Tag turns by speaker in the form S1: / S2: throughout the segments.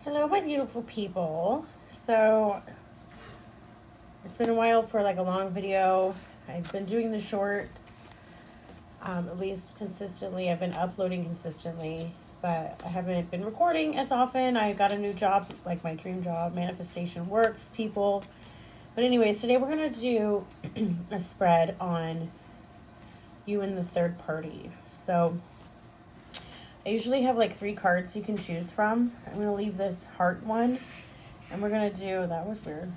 S1: Hello, my beautiful people. So, it's been a while for like a long video. I've been doing the shorts, at least consistently. I've been uploading consistently, but I haven't been recording as often. I got a new job, like my dream job. Manifestation works, people. But anyways, today we're going to do a spread on you and the third party. So, I usually have like 3 cards you can choose from. I'm going to leave this heart one. And we're going to do... That was weird.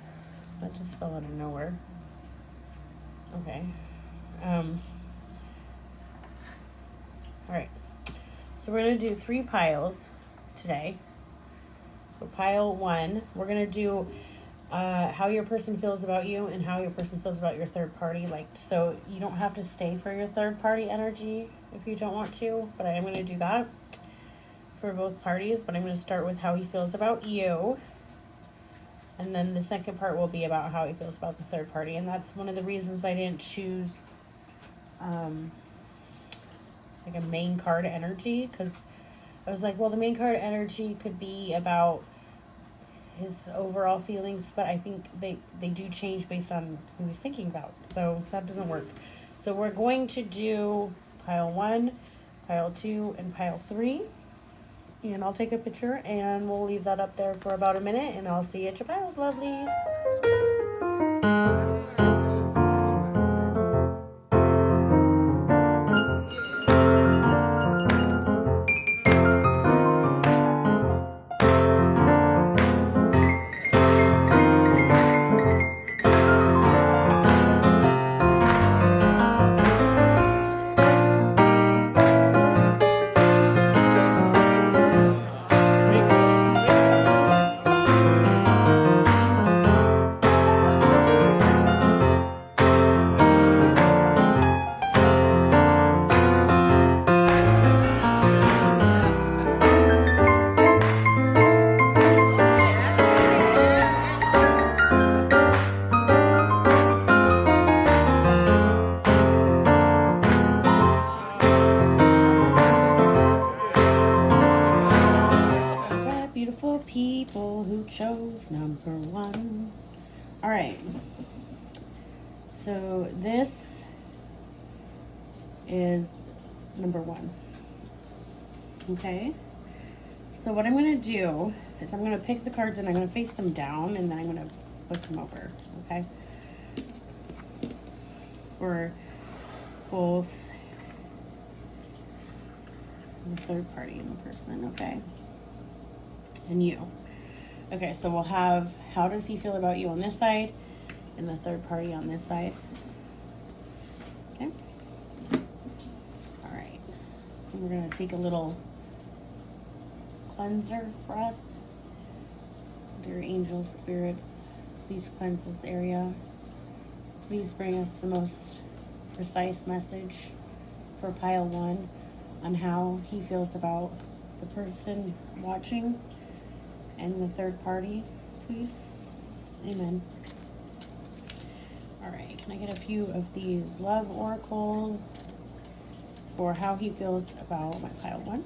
S1: That just fell out of nowhere. Okay. Alright. So we're going to do 3 piles today. So pile 1. We're going to do how your person feels about you and how your person feels about your third party. Like, so you don't have to stay for your third party energy if you don't want to. But I am going to do that for both parties, but I'm going to start with how he feels about you, and then the second part will be about how he feels about the third party. And that's one of the reasons I didn't choose like a main card energy, because I was like, well, the main card energy could be about his overall feelings, but I think they do change based on who he's thinking about, so that doesn't work. So we're going to do pile 1, pile 2, and pile 3. And I'll take a picture and we'll leave that up there for about a minute, and I'll see you at your piles, lovelies. People who chose number 1. All right. So this is number 1. Okay. So what I'm going to do is I'm going to pick the cards and I'm going to face them down, and then I'm going to flip them over. Okay. For both the third party and the person. Okay. And you. Okay, so we'll have how does he feel about you on this side and the third party on this side. Okay. All right. And we're going to take a little cleanser breath. Dear angels, spirits, please cleanse this area. Please bring us the most precise message for pile 1 on how he feels about the person watching and the third party, please. Amen. All right, can I get a few of these love oracles for how he feels about my pile 1?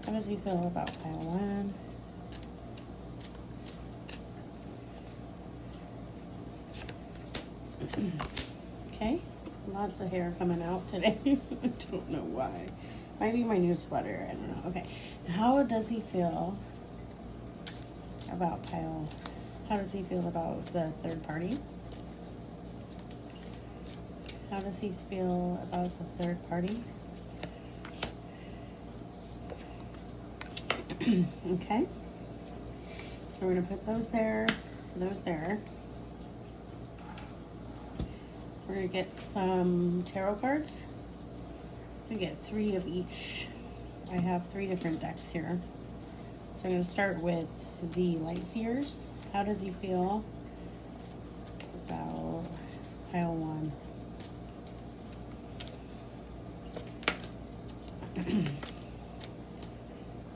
S1: How does he feel about pile 1? Okay, lots of hair coming out today. I don't know why. Might be my new sweater, I don't know. Okay, how does he feel about pile? How does he feel about the third party? How does he feel about the third party? Okay. So we're gonna put those there, those there. We're gonna get some tarot cards. We get 3 of each. I have 3 different decks here. So I'm going to start with the light Seers. How does he feel about pile 1?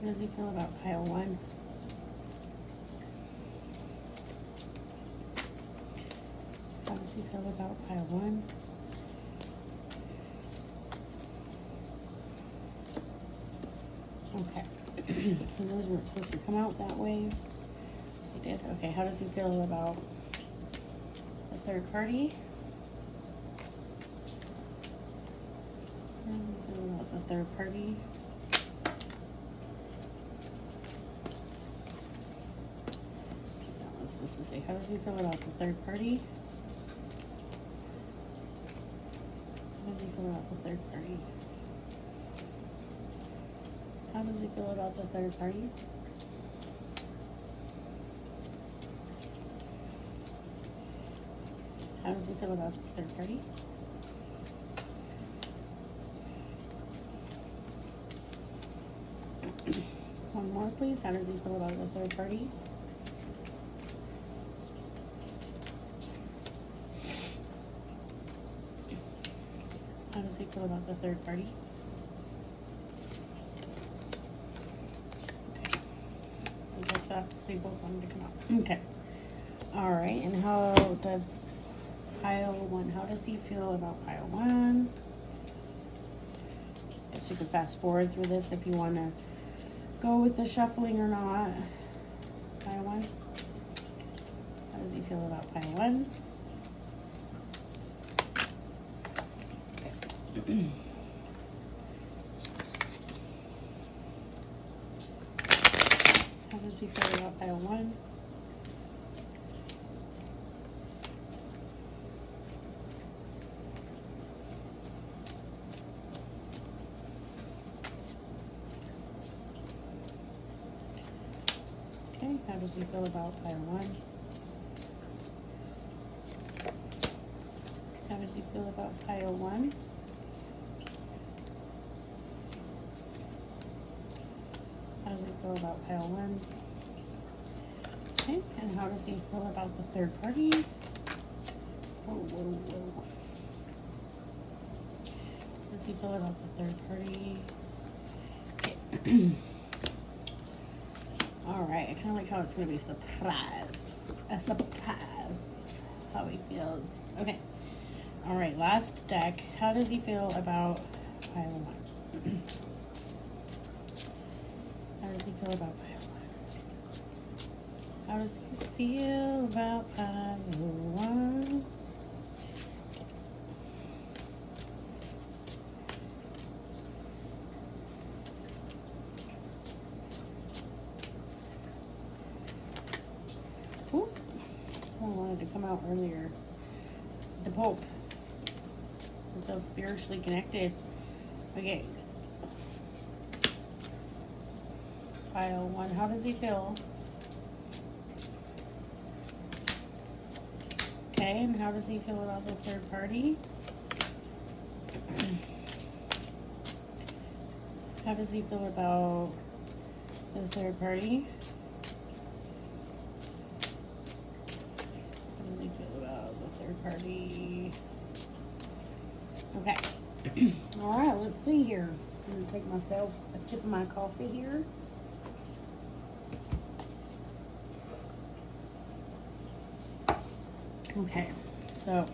S1: How does he feel about pile 1? How does he feel about pile 1? Okay. And those weren't supposed to come out that way. They did. Okay, how does he feel about the third party? How does he feel about the third party? That one's supposed to say, how does he feel about the third party? How does he feel about the third party? How does he feel about the third party? How does he feel about the third party? One more, please. How does he feel about the third party? How does he feel about the third party? Okay. I guess they both wanted to come out. Okay. All right. And how does pile one? How does he feel about pile one? I guess you can fast forward through this if you want to go with the shuffling or not. Pile one. How does he feel about pile one? How does he feel about pile one? Okay, how does he feel about pile one? How does he feel about pile one? How does he feel about pile one? Okay, and how does he feel about the third party? Whoa, whoa, whoa. How does he feel about the third party? Okay. Alright, I kind of like how it's going to be a surprise. A surprise. How he feels. Okay. Alright, last deck. How does he feel about pile one? How does he feel about pile one? How does he feel about pile one? Ooh, I wanted to come out earlier. The Pope. It feels spiritually connected. Okay. Pile one. How does he feel? Okay, and how does he feel about the third party? How does he feel about the third party? How does he feel about the third party? Okay. Alright, let's see here. I'm going to take myself a sip of my coffee here. Okay, so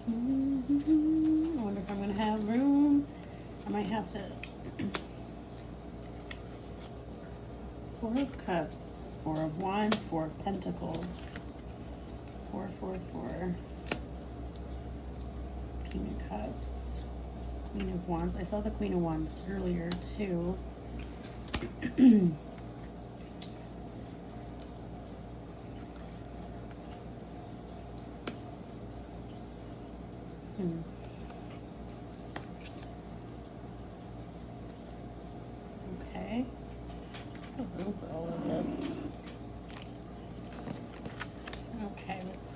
S1: I wonder if I'm going to have room. I might have to. Four of Cups, Four of Wands, Four of Pentacles, 4, 4, 4, King of Cups, Queen of Wands. I saw the Queen of Wands earlier too. Okay. Room for all of this. Okay, let's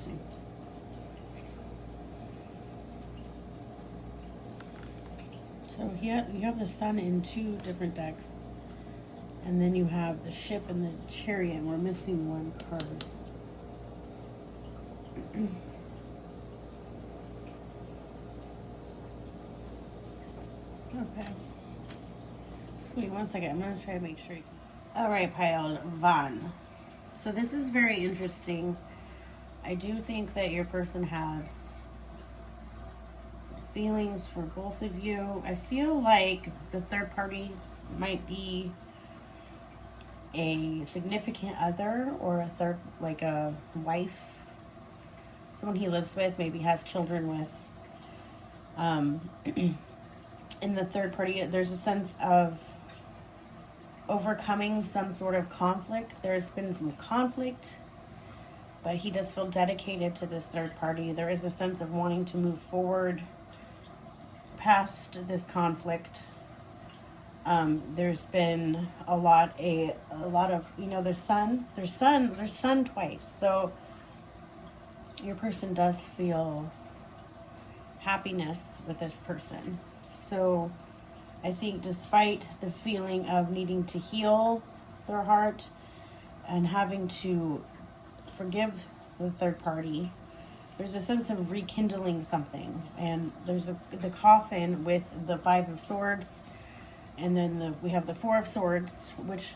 S1: interesting. So here you have the Sun in 2 different decks. And then you have the Ship and the Chariot, and we're missing 1 card. Okay. Just wait 1 second. I'm going to try to make sure. Alright, pile Van. So this is very interesting. I do think that your person has feelings for both of you. I feel like the third party might be a significant other or a third, like a wife, someone he lives with, maybe has children with. In the third party, there's a sense of overcoming some sort of conflict. There's been some conflict, but he does feel dedicated to this third party. There is a sense of wanting to move forward past this conflict. There's been a lot of, you know, there's sun twice. So your person does feel happiness with this person. So I think despite the feeling of needing to heal their heart and having to forgive the third party, there's a sense of rekindling something. And there's the coffin with the 5 of Swords. And then we have the 4 of Swords, which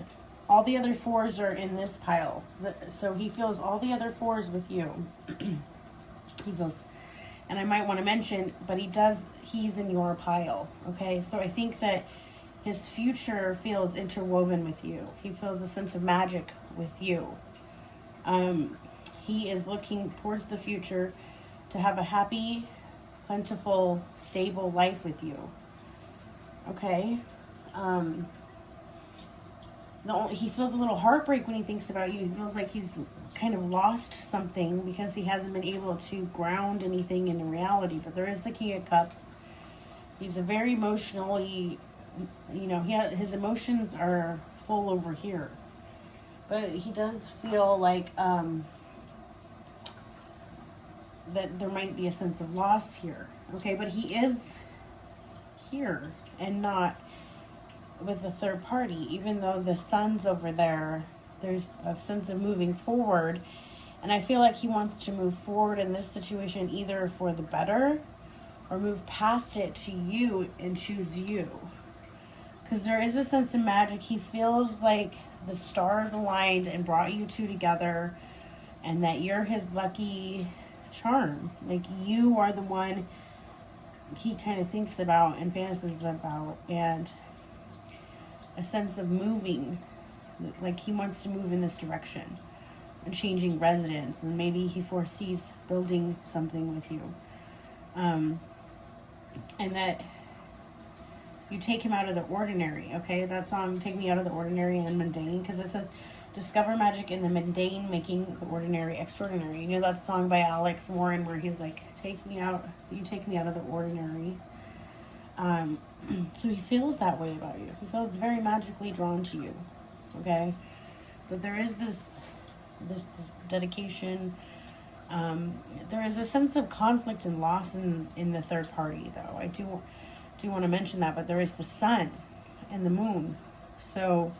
S1: all the other 4s are in this pile. So he feels all the other 4s with you. He feels, and I might want to mention, but he's in your pile, okay? So I think that his future feels interwoven with you. He feels a sense of magic with you. He is looking towards the future to have a happy, plentiful, stable life with you, okay? He feels a little heartbreak when he thinks about you. He feels like he's kind of lost something because he hasn't been able to ground anything in reality. But there is the King of Cups. He's a very emotional. His emotions are full over here. But he does feel like that there might be a sense of loss here. Okay, but he is here and not with the third party. Even though the sun's over there, there's a sense of moving forward. And I feel like he wants to move forward in this situation either for the better or move past it to you and choose you. Because there is a sense of magic. He feels like the stars aligned and brought you two together, and that you're his lucky charm. Like, you are the one he kind of thinks about and fantasies about, and a sense of moving, like he wants to move in this direction and changing residence, and maybe he foresees building something with you, and that you take him out of the ordinary. Okay, that song, Take Me Out of the Ordinary and Mundane, because it says discover magic in the mundane, making the ordinary extraordinary. You know that song by Alex Warren where he's like, take me out, you take me out of the ordinary. So he feels that way about you. He feels very magically drawn to you. Okay? But there is this dedication. There is a sense of conflict and loss in the third party, though. I do want to mention that, but there is the sun and the moon. So,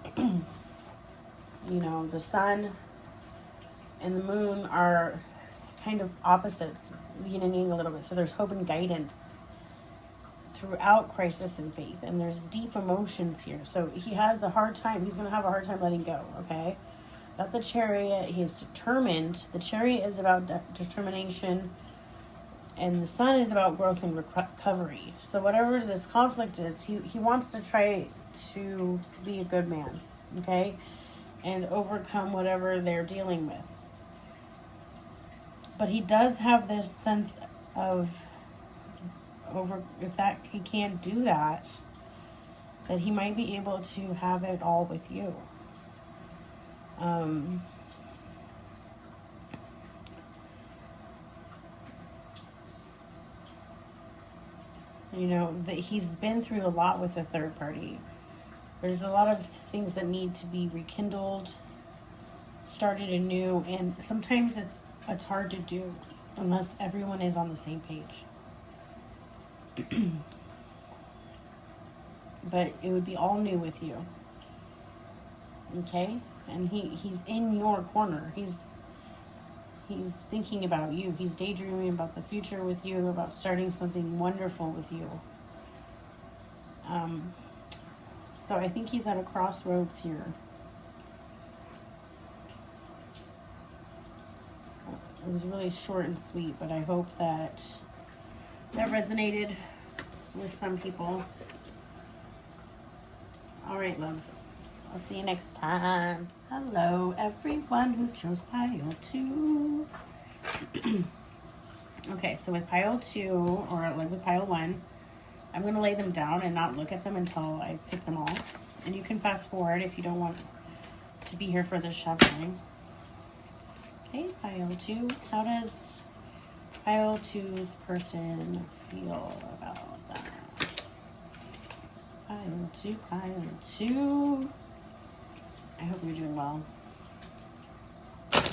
S1: the sun and the moon are kind of opposites, yin and yang a little bit. So there's hope and guidance throughout crisis and faith, and there's deep emotions here. So he has a hard time. He's going to have a hard time letting go, okay? About the Chariot, he is determined. The Chariot is about determination, and the Sun is about growth and recovery. So whatever this conflict is, he wants to try to be a good man, okay? And overcome whatever they're dealing with. But he does have this sense of if he can't do that he might be able to have it all with you. That he's been through a lot with the third party. There's a lot of things that need to be rekindled, started anew, and sometimes it's It's hard to do unless everyone is on the same page. But it would be all new with you. Okay? And he's in your corner. He's thinking about you. He's daydreaming about the future with you, about starting something wonderful with you. So I think he's at a crossroads here. It was really short and sweet, but I hope that resonated with some people. All right, loves. I'll see you next time. Hello, everyone who chose pile 2. Okay, so with pile 2, or like with pile 1, I'm going to lay them down and not look at them until I pick them all. And you can fast forward if you don't want to be here for the shuffling. Okay, pile 2. How does pile 2's person feel about that? Pile 2, pile 2. I hope you're doing well. Okay,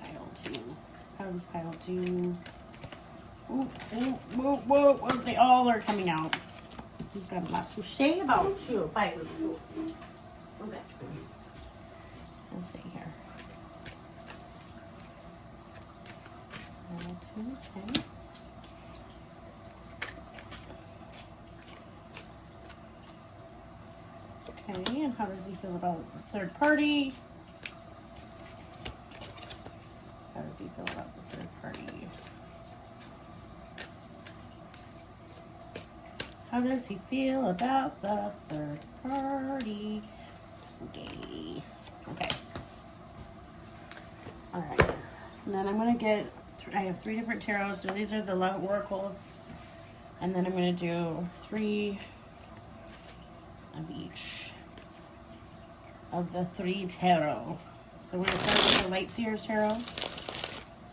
S1: pile 2. How does pile 2? Ooh, whoa, they all are coming out. He's got a lot to say about you, pile 2. Okay. Let's see here. Pile 2, okay. Okay, and how does he feel about the third party? How does he feel about the third party? How does he feel about the third party? Okay. Okay. All right. And then I'm going to get, I have 3 different tarots. So these are the love oracles. And then I'm going to do 3 of each of the 3 tarot. So we're going to start with the light Seers tarot.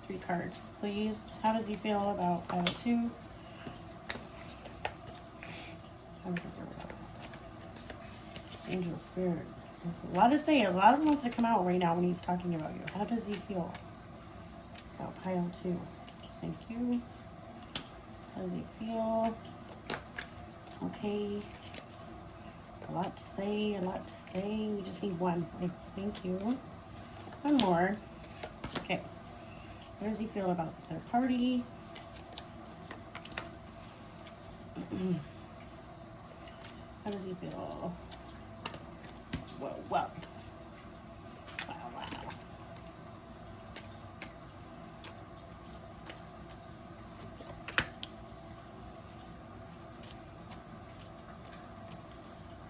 S1: 3 cards, please. How does he feel about pile 2? How does he feel about it? Angel Spirit. There's a lot to say. A lot wants to come out right now when he's talking about you. How does he feel about pile 2? Thank you. How does he feel? Okay. A lot to say, a lot to say. We just need 1. Thank you. 1 more. Okay. How does he feel about the third party? How does he feel? Whoa, whoa. Wow, wow.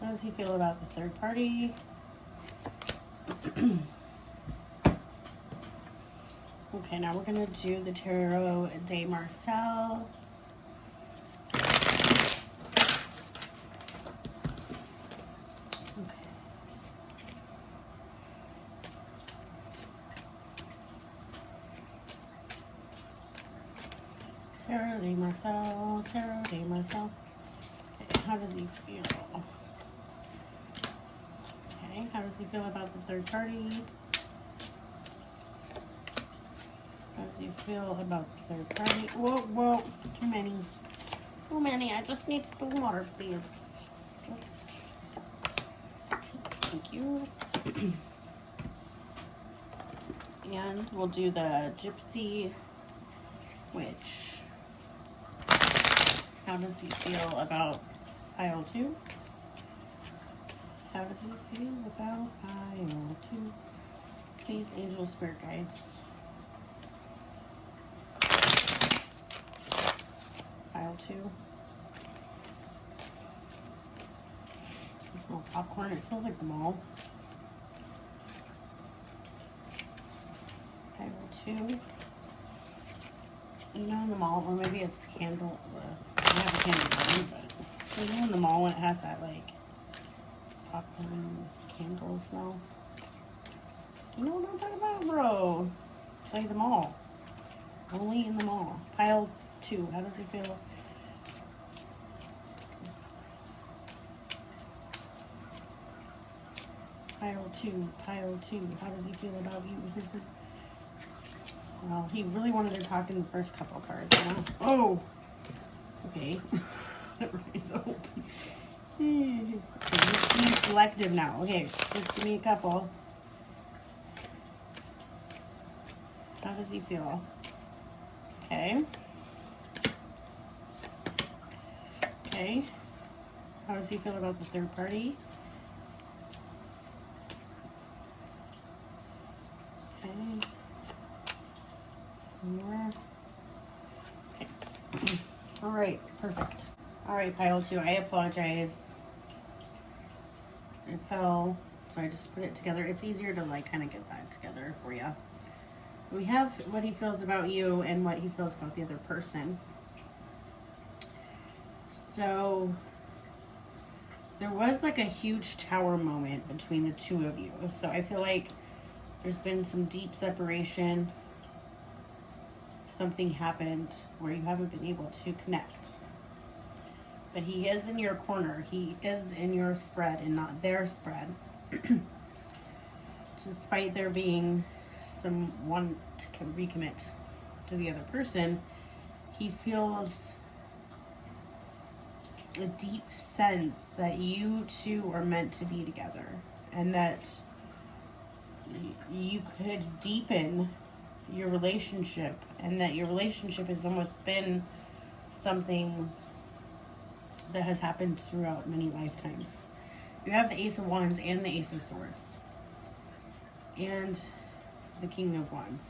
S1: How does he feel about the third party? Okay, now we're going to do the Tarot de Marsele. Okay. Tarot de Marsele, Tarot de Marsele. Okay, how does he feel? Okay, how does he feel about the third party? How does he feel about the third party? Whoa, whoa, too many. Too many. I just need 2 more, please. Just. Thank you. And we'll do the Gypsy Witch. How does he feel about pile 2? How does he feel about pile 2? Please, angel spirit guides. Pile 2. I smell popcorn. It smells like the mall. Pile 2. You know in the mall, or maybe it's candle. I have a candle burn, but you know in the mall when it has that like popcorn candle smell. You know what I'm talking about, bro? It's like the mall. Only in the mall. Pile 2. How does he feel? Pile two. Pile two. How does he feel about you? Well, he really wanted to talk in the first couple cards. Huh? Oh! Okay. He's being selective now. Okay, just give me a couple. How does he feel? Okay. Okay. How does he feel about the third party? Okay. More. Okay. All right, perfect. All right, pile two. I apologize. It fell, so I just put it together. It's easier to like kind of get that together for you. We have what he feels about you and what he feels about the other person. So there was like a huge tower moment between the two of you. So I feel like there's been some deep separation. Something happened where you haven't been able to connect. But he is in your corner. He is in your spread and not their spread. Despite there being some want to recommit to the other person, he feels a deep sense that you two are meant to be together and that you could deepen your relationship, and that your relationship has almost been something that has happened throughout many lifetimes. You have the Ace of Wands and the Ace of Swords and the King of Wands.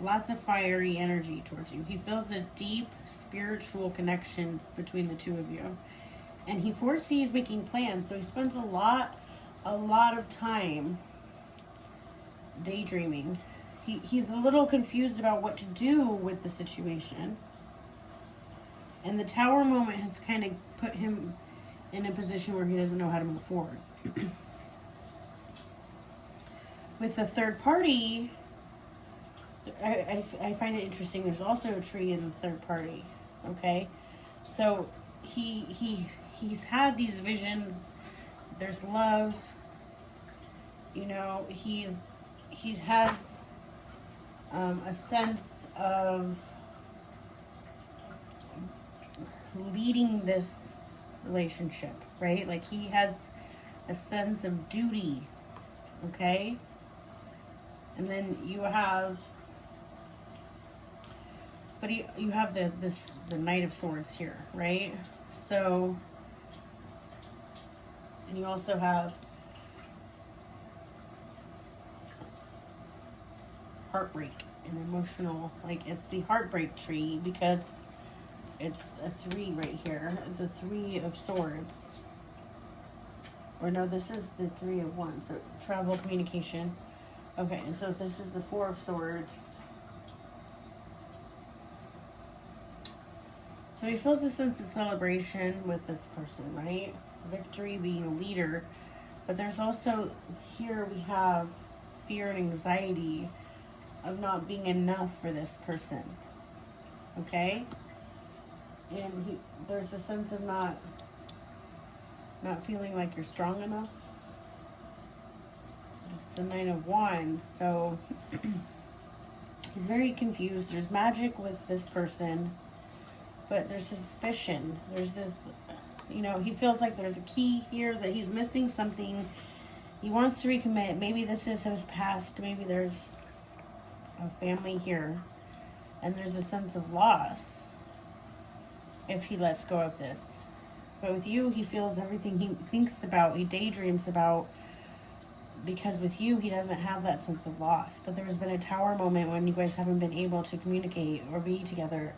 S1: Lots of fiery energy towards you. He feels a deep spiritual connection between the two of you, and he foresees making plans. So he spends a lot of time daydreaming. He's a little confused about what to do with the situation. And the tower moment has kind of put him in a position where he doesn't know how to move forward. With the third party, I find it interesting. There's also a tree in the third party. Okay? So he's had these visions. There's love. You know, he's has a sense of leading this relationship, right? Like he has a sense of duty, okay? And then you have, but you have the Knight of Swords here, right? So, and you also have heartbreak and emotional, like it's the heartbreak tree because it's a 3 right here, the 3 of Swords. Or no, this is the 3 of Wands, so travel, communication. Okay, and so this is the 4 of Swords. So he feels a sense of celebration with this person, right? Victory, being a leader. But there's also, here we have fear and anxiety of not being enough for this person, okay? And there's a sense of not feeling like you're strong enough. It's the 9 of Wands, so he's very confused. There's magic with this person, but there's suspicion. There's this, you know, he feels like there's a key here, that he's missing something. He wants to recommit. Maybe this is his past. Maybe there's a family here, and there's a sense of loss if he lets go of this. But with you, he feels everything he thinks about, he daydreams about, because with you, he doesn't have that sense of loss. But there's been a tower moment when you guys haven't been able to communicate or be together,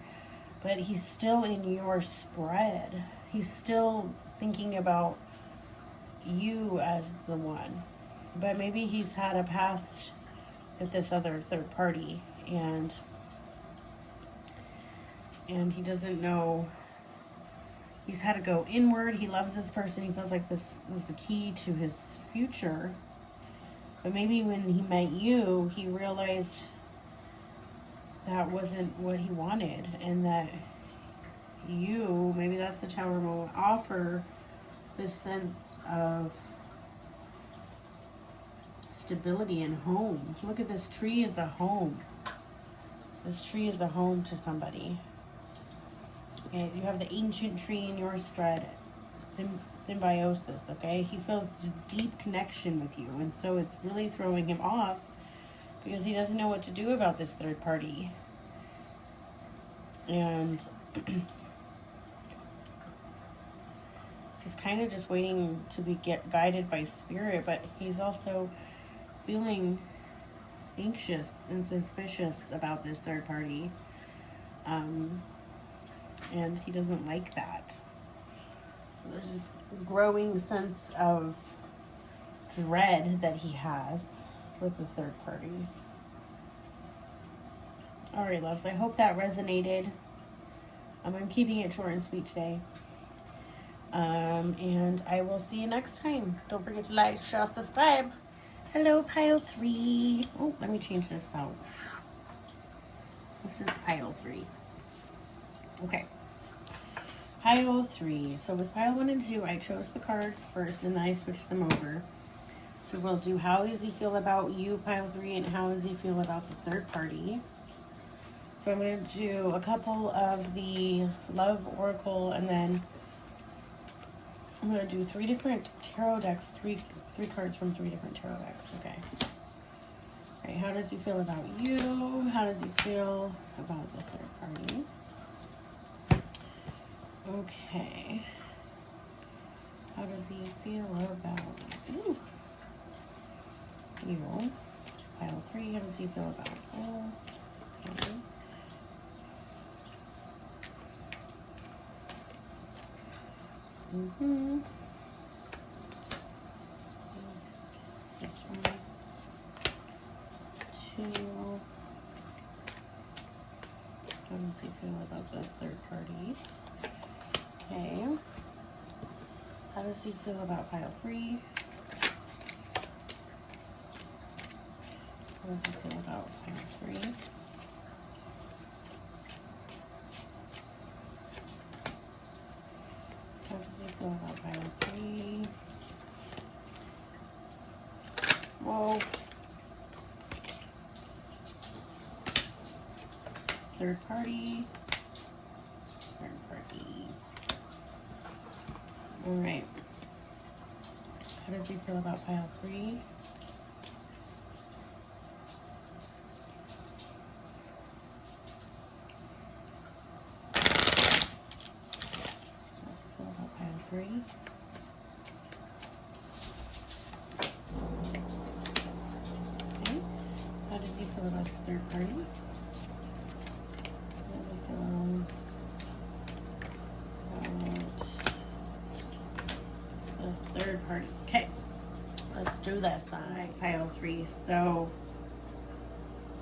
S1: but he's still in your spread. He's still thinking about you as the one. But maybe he's had a past with this other third party, and he doesn't know. He's had to go inward. He loves this person. He feels like this was the key to his future. But maybe when he met you, he realized that wasn't what he wanted, and that you, maybe that's the tower moment, offer this sense of stability and home. Look at this tree is a home. This tree is a home to somebody. Okay, you have the ancient tree in your spread. Symbiosis, okay? He feels a deep connection with you, and so it's really throwing him off because he doesn't know what to do about this third party. And he's kind of just waiting to be guided by spirit, but he's also feeling anxious and suspicious about this third party. And he doesn't like that. So there's this growing sense of dread that he has with the third party. Alright, loves, I hope that resonated. I'm keeping it short and sweet today. And I will see you next time. Don't forget to like, share, subscribe. Hello, pile 3. Oh, let me change this out. This is pile 3. Okay. Pile 3. So with pile 1 and 2, I chose the cards first and then I switched them over. So we'll do how does he feel about you, pile 3, and how does he feel about the third party. So I'm going to do a couple of the Love Oracle, and then I'm going to do 3 different tarot decks, three cards from 3 different tarot decks. Okay. All right, how does he feel about you? How does he feel about the third party? Okay. How does he feel about you? Pile 3, how does he feel about you? Okay. This one. 2. How does he feel about the third party? Okay. How does he feel about pile 3? How does he feel about pile 3? How does he feel about pile 3? Whoa. Third party. All right. How does he feel about pile 3? How does he feel about pile 3? Okay. How does he feel about the third party? Third party. Okay, let's do this then. Pile 3. So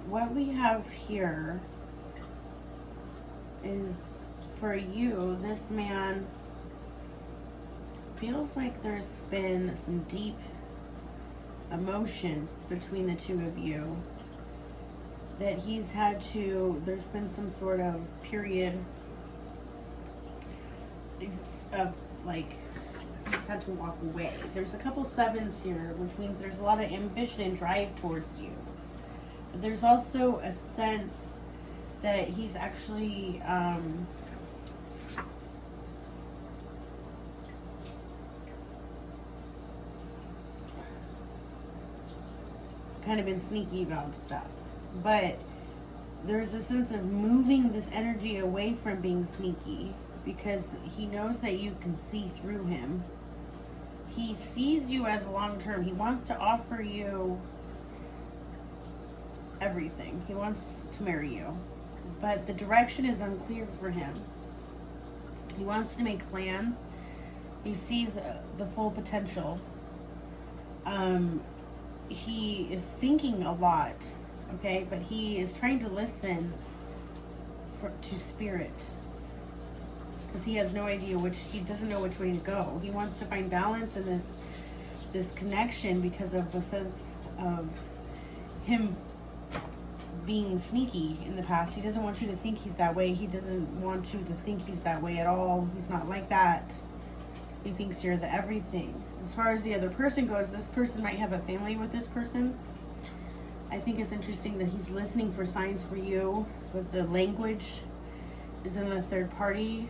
S1: what we have here is, for you, this man feels like there's been some deep emotions between the two of you, that he's had to, there's been some sort of period of like, he's had to walk away. There's a couple 7s here, which means there's a lot of ambition and drive towards you. But there's also a sense that he's actually kind of been sneaky about stuff. But there's a sense of moving this energy away from being sneaky, because he knows that you can see through him. He sees you as long-term. He wants to offer you everything. He wants to marry you. But the direction is unclear for him. He wants to make plans. He sees the full potential. He is thinking a lot, okay? But he is trying to listen to spirit, because he has no idea he doesn't know which way to go. He wants to find balance in this connection because of the sense of him being sneaky in the past. He doesn't want you to think he's that way. He doesn't want you to think he's that way at all. He's not like that. He thinks you're the everything. As far as the other person goes, this person might have a family with this person. I think it's interesting that he's listening for signs for you, but the language is in the third party.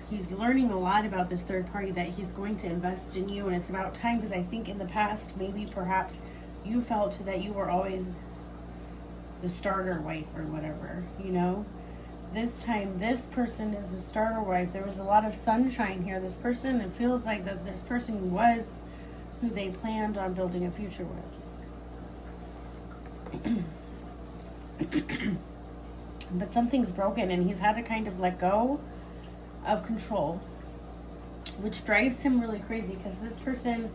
S1: He's learning a lot about this third party, that he's going to invest in you, and it's about time, because I think in the past, maybe perhaps you felt that you were always the starter wife or whatever, you know? This time, this person is the starter wife. There was a lot of sunshine here. This person, it feels like that this person was who they planned on building a future with. But something's broken, and he's had to kind of let go of control, which drives him really crazy, because this person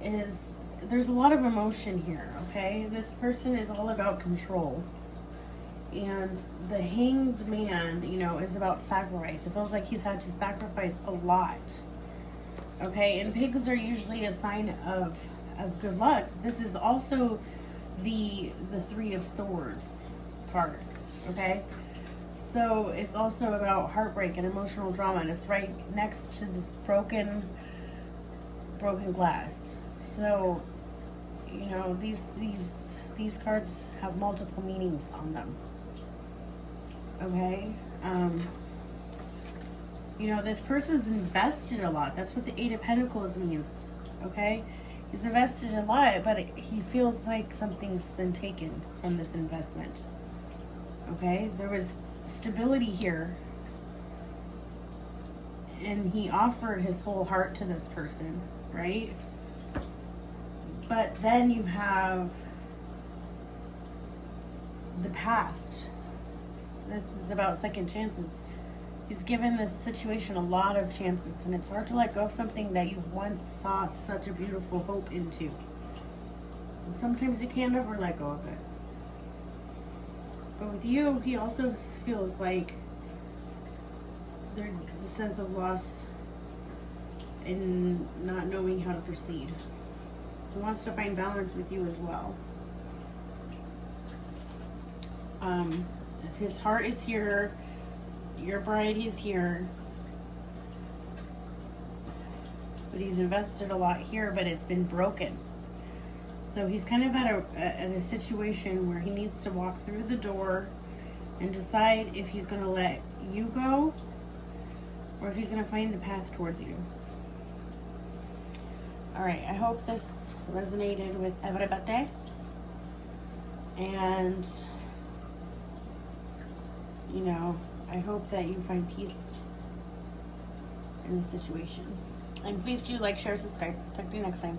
S1: is, there's a lot of emotion here, okay? This person is all about control. And the Hanged Man, you know, is about sacrifice. It feels like he's had to sacrifice a lot. Okay, and pigs are usually a sign of good luck. This is also the Three of Swords card. Okay, so it's also about heartbreak and emotional drama, and it's right next to this broken glass. So, you know, these cards have multiple meanings on them. Okay, you know, this person's invested a lot. That's what the Eight of Pentacles means. Okay, he's invested a lot, but he feels like something's been taken from this investment. Okay, there was stability here, and he offered his whole heart to this person, right? But then you have the past. This is about second chances. He's given this situation a lot of chances, and it's hard to let go of something that you've once saw such a beautiful hope into. And sometimes you can't ever let go of it. But with you, he also feels like there's a sense of loss and not knowing how to proceed. He wants to find balance with you as well. His heart is here. Your bride is here. But he's invested a lot here, but it's been broken. So he's kind of at a situation where he needs to walk through the door and decide if he's going to let you go or if he's going to find a path towards you. All right, I hope this resonated with everybody. And, you know, I hope that you find peace in the situation. And please do like, share, subscribe. Talk to you next time.